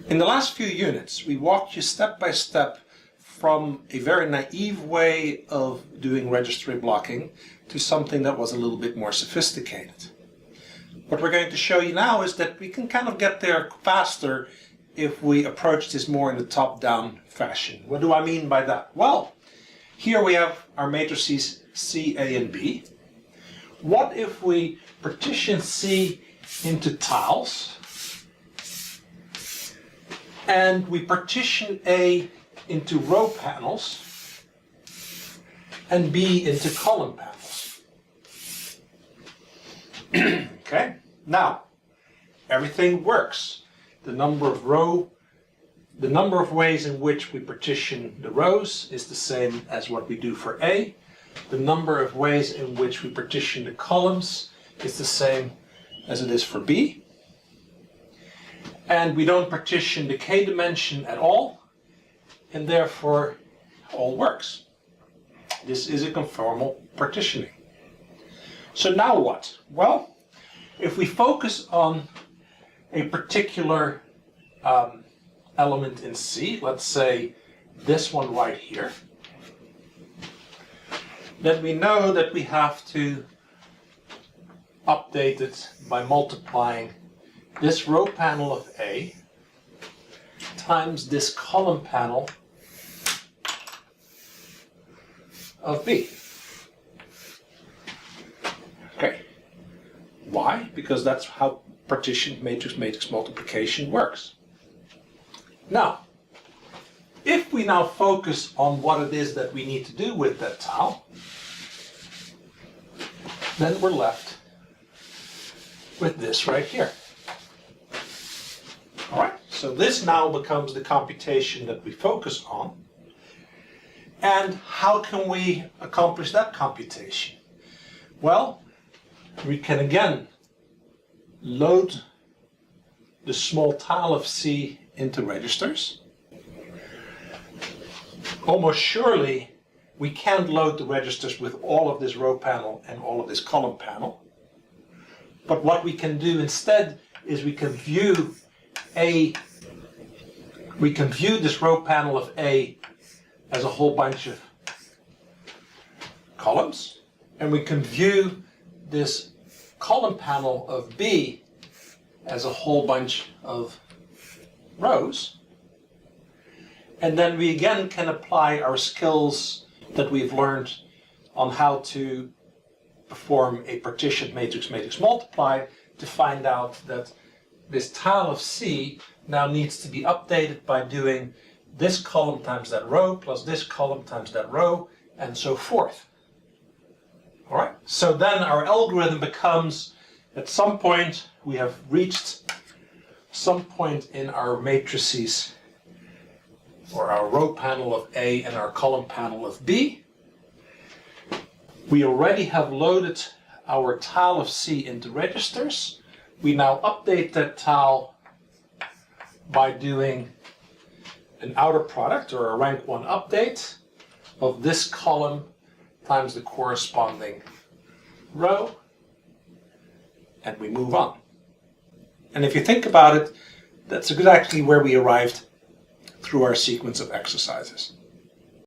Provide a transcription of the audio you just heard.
In the last few units, we walked you step by step from a very naive way of doing registry blocking to something that was a little bit more sophisticated. What we're going to show you now is that we can kind of get there faster if we approach this more in the top-down fashion. What do I mean by that? Well, here we have our matrices C, A, and B. What if we partition C into tiles and we partition A into row panels and B into column panels? Okay, now everything works. The number of ways in which we partition the rows is the same as what we do for A. The number of ways in which we partition the columns is the same as it is for B. And we don't partition the k dimension at all, and therefore all works. This is a conformal partitioning. So now what? Well, if we focus on a particular element in C, let's say this one right here, then we know that we have to update it by multiplying this row panel of A times this column panel of B. Okay. Why? Because that's how partition matrix multiplication works. Now, if we now focus on what it is that we need to do with that tile, then we're left with this right here. All right, so this now becomes the computation that we focus on. And how can we accomplish that computation? Well, we can again load the small tile of C into registers. Almost surely we can't load the registers with all of this row panel and all of this column panel. But what we can do instead is we can view this row panel of A as a whole bunch of columns, and we can view this column panel of B as a whole bunch of rows. And then we again can apply our skills that we've learned on how to perform a partitioned matrix multiply to find out that this tile of C now needs to be updated by doing this column times that row plus this column times that row and so forth. All right, so then our algorithm becomes, at some point we have reached some point in our matrices or our row panel of A and our column panel of B. We already have loaded our tile of C into registers. We now update that tile by doing an outer product or a rank 1 update of this column times the corresponding row, and we move on. And if you think about it, that's exactly where we arrived through our sequence of exercises.